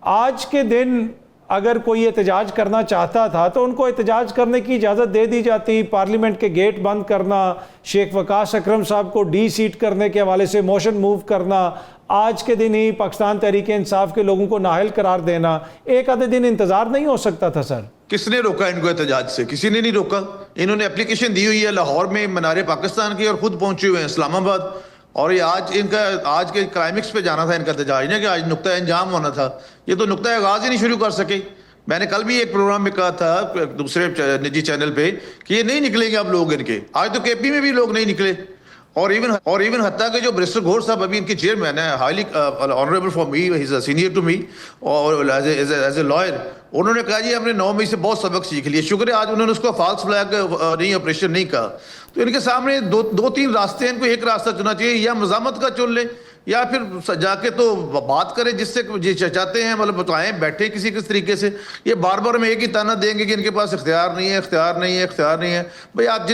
آج کے دن اگر کوئی احتجاج کرنا چاہتا تھا تو ان کو احتجاج کرنے کی اجازت دے دی جاتی. پارلیمنٹ کے گیٹ بند کرنا, شیخ وقاص اکرم صاحب کو ڈی سیٹ کرنے کے حوالے سے موشن موو کرنا, آج کے دن ہی پاکستان تحریک انصاف کے لوگوں کو نااہل قرار دینا, ایک آدھے دن انتظار نہیں ہو سکتا تھا سر؟ کس نے روکا ان کو احتجاج سے؟ کسی نے نہیں روکا. انہوں نے اپلیکیشن دی ہوئی ہے لاہور میں منار پاکستان کی, اور خود پہنچے ہوئے ہیں اسلام آباد. اور یہ آج کے کلائمیکس پہ جانا تھا ان کا احتجاج نے, کہ آج نقطہ انجام ہونا تھا. یہ تو نقطہ آغاز ہی نہیں شروع کر سکے. میں نے کل بھی ایک پروگرام میں کہا تھا دوسرے نجی چینل پہ کہ یہ نہیں نکلیں گے اب لوگ ان کے. آج تو کے پی میں بھی لوگ نہیں نکلے. اور ایون حتیٰ کہ جو برسٹر گھوڑ صاحب ابھی ان کے چیئرمین ہیں, highly honourable for me, he is a senior to me, اور ایز اے لائر, انہوں نے کہا جی ہم نے 9 مئی سے بہت سبق سیکھ لیے. شکر ہے آج انہوں نے اس کو فالس فلیگ نہیں آپریشن نہیں کہا. تو ان کے سامنے دو تین راستے ہیں, ان کو ایک راستہ چنا چاہیے, یا مزاحمت کا چن لیں یا پھر جا کے تو بات کریں جس سے چاہتے ہیں, مطلب بتائیں, بیٹھے کسی طریقے سے. یہ بار بار میں ایک ہی تانا دیں گے کہ ان کے پاس اختیار نہیں ہے, اختیار نہیں ہے, اختیار نہیں ہے. بھئی آپ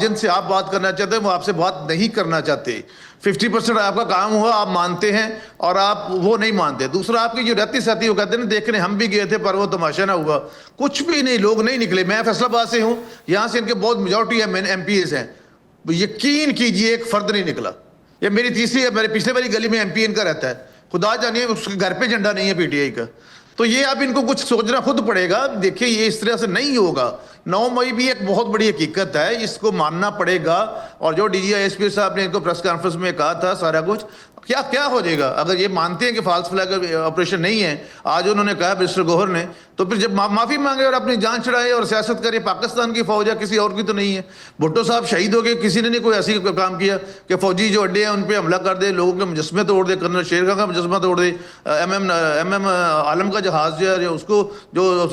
جن سے آپ بات کرنا چاہتے ہیں وہ آپ سے بات نہیں کرنا چاہتے. 50% آپ کا کام ہوا, آپ مانتے ہیں, اور آپ وہ نہیں مانتے. دوسرا آپ کی جو رہتی ساتھی وہ کہتے ہیں دیکھنے ہم بھی گئے تھے پر وہ تماشا نہ ہوا. کچھ بھی نہیں, لوگ نہیں نکلے. میں فیصل آباد سے ہوں, یہاں سے ان کے بہت میجورٹی ایم پی ایز ہیں. یقین کیجئے ایک فرد نہیں نکلا. یہ میری تیسری ہے, میرے پچھلے والی گلی میں ایم پی ان کا رہتا ہے. خدا جانیے اس کے گھر پہ جھنڈا نہیں ہے پی ٹی آئی کا. تو یہ اب ان کو کچھ سوچنا خود پڑے گا. دیکھیں یہ اس طرح سے نہیں ہوگا. 9 مئی بھی ایک بہت بڑی حقیقت ہے, اس کو ماننا پڑے گا. اور جو D G I S P صاحب نے ان کو پریس کانفرنس میں کہا تھا سارا کچھ, کیا ہو جائے گا اگر یہ مانتے ہیں کہ فالس فلیگ آپریشن نہیں ہے. آج انہوں نے کہا برسٹر گوہر نے, تو پھر جب معافی مانگے اور اپنی جان چڑھائے اور سیاست کرے. پاکستان کی فوج ہے, کسی اور کی تو نہیں ہے. بھٹو صاحب شہید ہو گئے, کسی نے نہیں کوئی ایسی کام کیا کہ فوجی جو اڈے ہیں ان پہ حملہ کر دے, لوگوں کے مجسمے توڑ دے, کرنل شیر خان کا مجسمہ توڑ دے, ایم عالم کا جہاز جو ہے اس کو جو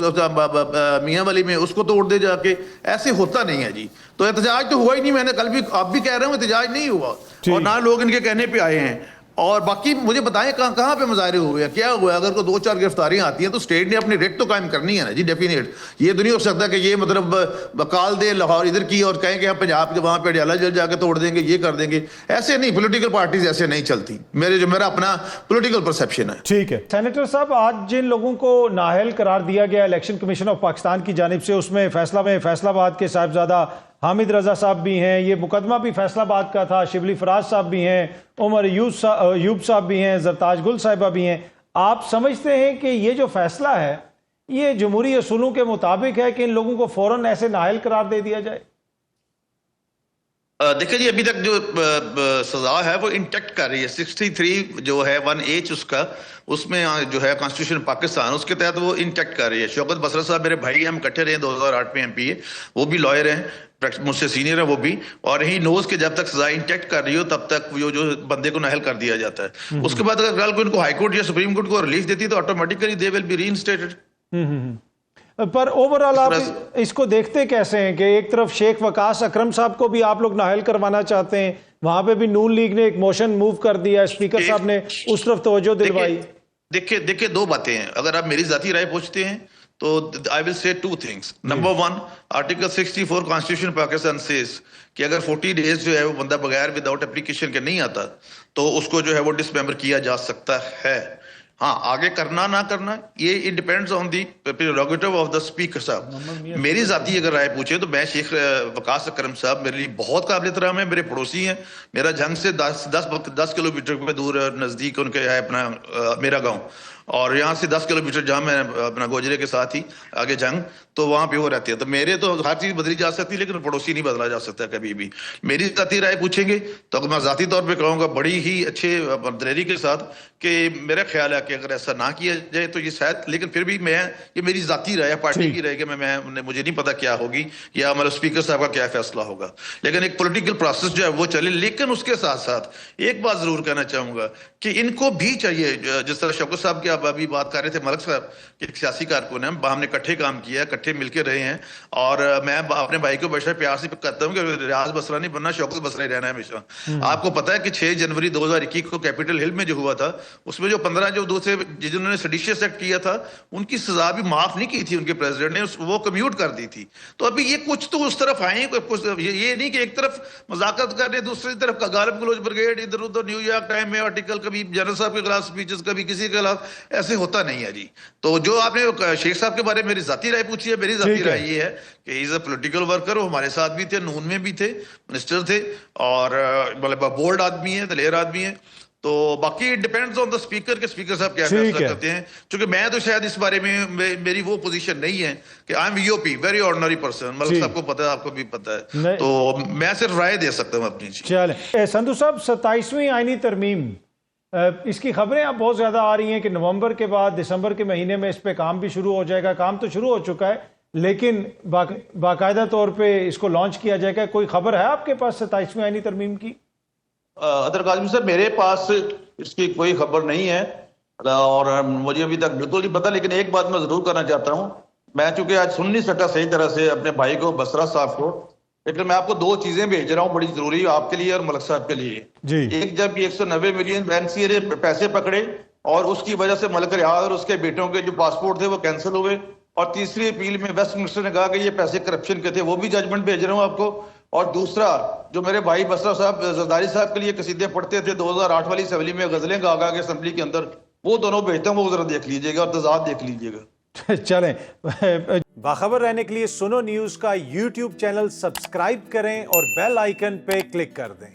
میاں والی میں اس کو توڑ دے جا کے. ایسے ہوتا نہیں ہے جی. تو احتجاج تو ہوا ہی نہیں. میں نے کل بھی آپ بھی کہہ رہے ہوں احتجاج نہیں ہوا, اور نہ لوگ ان کے کہنے پہ آئے ہیں. اور باقی مجھے بتائیں کہاں پہ مظاہرے ہوئے ہیں, کیا ہوا ہے؟ اگر کوئی 2-4 گرفتاریاں آتی ہیں تو اسٹیٹ نے اپنی ریٹ تو قائم کرنی ہے نا جی, ڈیفینیٹ. یہ تو نہیں ہو سکتا کہ یہ مطلب بکال دے لاہور ادھر کی اور کہیں کہ ہم پنجاب کے وہاں پہ ڈیالہ جل جا کے توڑ دیں گے, یہ کر دیں گے. ایسے نہیں, پولیٹیکل پارٹیز ایسے نہیں چلتی. میرا اپنا پولیٹیکل پرسیپشن ہے. ٹھیک ہے سینیٹر صاحب, آج جن لوگوں کو نااہل قرار دیا گیا الیکشن کمیشن آف پاکستان کی جانب سے, اس میں فیصل آباد کے صاحبزادہ حامد رضا صاحب بھی ہیں, یہ مقدمہ بھی فیصل آباد کا تھا, شبلی فراز صاحب بھی ہیں, عمر ایوب صاحب بھی ہیں, زرتاج گل صاحبہ بھی ہیں. آپ سمجھتے ہیں کہ یہ جو فیصلہ ہے یہ جمہوری اصولوں کے مطابق ہے کہ ان لوگوں کو فوراً ایسے نااہل قرار دے دیا جائے؟ دیکھیں جی, ابھی تک جو سزا ہے وہ انٹیکٹ کر رہی ہے. 63 جو ہے 1H اس میں جو ہے کانسٹیٹیوشن پاکستان, اس کے تحت وہ انٹیکٹ کر رہی ہے. شوکت بسرا صاحب میرے بھائی, ہم اکٹھے رہے 2008 میں ایم پی ہے, وہ بھی لائر ہیں, مجھ سے سینئر ہے وہ بھی. اور یہی نوز کہ جب تک سزا انٹیکٹ کر رہی ہو تب تک جو بندے کو نااہل کر دیا جاتا ہے. اس کے بعد اگر کل کو ان کو ہائی کورٹ یا سپریم کورٹ کو ریلیف دیتی تو automatically they will be reinstated. پر اوورآل آپ اس کو دیکھتے کیسے ہیں کہ ایک طرف شیخ وقاص اکرم صاحب کو بھی آپ لوگ نااہل کروانا چاہتے ہیں, وہاں پہ بھی نون لیگ نے ایک موشن موو کر دیا, اسپیکر صاحب نے اس طرف توجہ دلوائی. دیکھیں 2 باتیں ہیں. اگر آپ میری ذاتی رائے پوچھتے ہیں تو I will say 2 things. Number 1, Article 64 Constitution Pakistan says کہ اگر 40 days جو ہے وہ بندہ بغیر وداؤٹ اپلیکیشن کے نہیں آتا تو اس کو جو ہے وہ ڈسممبر کیا جا سکتا ہے. ہاں, آگے کرنا نہ کرنا یہ it depends on the prerogative of the speaker صاحب. میری ذاتی اگر رائے پوچھے تو میں شیخ وقاص اکرم صاحب میرے لیے بہت قابل احترام ہے, میرے پڑوسی ہیں, میرا جنگ سے 10 کلومیٹر پہ دور نزدیک ان کے ہے اپنا میرا گاؤں, اور یہاں سے 10 کلومیٹر جہاں میں اپنا گوجرے کے ساتھ ہی آگے جنگ, تو وہاں پہ وہ رہتے ہیں. تو میرے تو ہر چیز بدلی جا سکتی ہے لیکن پڑوسی نہیں بدلا جا سکتا کبھی بھی. میری ذاتی رائے پوچھیں گے تو میں ذاتی طور پہ کہوں گا بڑی ہی اچھے دلیری کے ساتھ کہ میرا خیال ہے کہ اگر ایسا نہ کیا جائے تو یہ شاید, لیکن پھر بھی یہ میری ذاتی رائے ہے, پارٹی کی رائے کہ مجھے نہیں پتا کیا ہوگی یا ہمارے اسپیکر صاحب کا کیا فیصلہ ہوگا, لیکن ایک پولیٹیکل پروسیس جو ہے وہ چلے. لیکن اس کے ساتھ ساتھ ایک بات ضرور کہنا چاہوں گا کہ ان کو بھی چاہیے, جس طرح شوکت صاحب کی آپ ابھی بات کر رہے تھے, ملک صاحب ایک سیاسی کارکن ہیں, ہم نے اکٹھے کام کیا, اکٹھے مل کے رہے ہیں, اور میں اپنے بھائی کو بڑا پیار سے کہتا ہوں کہ ریاض بسرا نہیں بننا, شوکت بسرا ہی رہنا ہے ہمیشہ. آپ کو پتا ہے کہ 6 جنوری 2021 کو کیپٹل ہل میں جو ہوا تھا, اس میں جو 15 جو دوسرے جنہوں نے سیڈیشس ایکٹ کیا تھا ان کی سزا بھی معاف نہیں کی تھی ان کے پریزیڈنٹ نے, وہ کمیوٹ کر دی تھی. تو ابھی یہ کچھ تو اس طرف آئے, یہ نہیں کہ ایک طرف مذاکرات کر رہے, دوسری طرف گالب گلوچ بریگیڈ ادھر ادھر نیو یارک ٹائم میں آرٹیکل کبھی جنرل صاحب کے خلاف سپیچز، کبھی کسی کے خلاف، ایسے ہوتا نہیں ہے جی. تو جو آپ نے شیخ صاحب کے بارے میں میری ذاتی رائے پوچھی ہے، میری ذاتی رائے یہ ہے کہ از اے پولیٹیکل ورکر. وہ ہمارے ساتھ بھی تھے، نون میں بھی تھے، منسٹر تھے، اور مطلب بولڈ آدمی ہیں، دلیر آدمی ہیں. تو باقی ڈیپینڈز آن دا اسپیکر کہ اسپیکر صاحب کیا فیصلہ کرتے ہیں. چونکہ میں تو شاید اس بارے میں میری وہ پوزیشن نہیں ہے کہ I am V O P, very ordinary person. Malik صاحب کو پتا ہے، آپ کو بھی پتا ہے، تو میں صرف رائے دے سکتا ہوں اپنی. چلیں سندھو صاحب، 27ویں آئینی ترمیم، اس کی خبریں اب بہت زیادہ آ رہی ہیں کہ نومبر کے بعد دسمبر کے مہینے میں اس پہ کام بھی شروع ہو جائے گا. کام تو شروع ہو چکا ہے لیکن باقاعدہ طور پہ اس کو لانچ کیا جائے گا. کوئی خبر ہے آپ کے پاس 27ویں آئینی ترمیم کی؟ ادر کاظمی صاحب، میرے پاس اس کی کوئی خبر نہیں ہے اور مجھے ابھی تک بالکل نہیں پتا. لیکن ایک بات میں ضرور کرنا چاہتا ہوں، میں چونکہ آج سن نہیں سکا صحیح طرح سے اپنے بھائی کو، بسرا صاحب کو، لیکن میں آپ کو 2 چیزیں بھیج رہا ہوں بڑی ضروری آپ کے لیے اور ملک صاحب کے لیے. ایک، جب 190 ملین این سی اے پیسے پکڑے اور اس کی وجہ سے ملک ریاض اور اس کے بیٹوں کے جو پاسپورٹ تھے وہ کینسل ہوئے، اور تیسری اپیل میں ویسٹ منسٹر نے کہا کہ یہ پیسے کرپشن کے تھے، وہ بھی ججمنٹ بھیج رہا ہوں آپ کو. اور دوسرا، جو میرے بھائی بسرا صاحب زرداری صاحب کے لیے قصیدے پڑھتے تھے 2008 والی اسمبلی میں، غزلیں گا گا کے اسمبلی کے اندر، وہ دونوں بھیجتا ہوں، وہ ذرا دیکھ لیجئے گا اور تضاد دیکھ لیجئے گا. چلیں، باخبر رہنے کے لیے سنو نیوز کا یوٹیوب چینل سبسکرائب کریں اور بیل آئیکن پہ کلک کر دیں.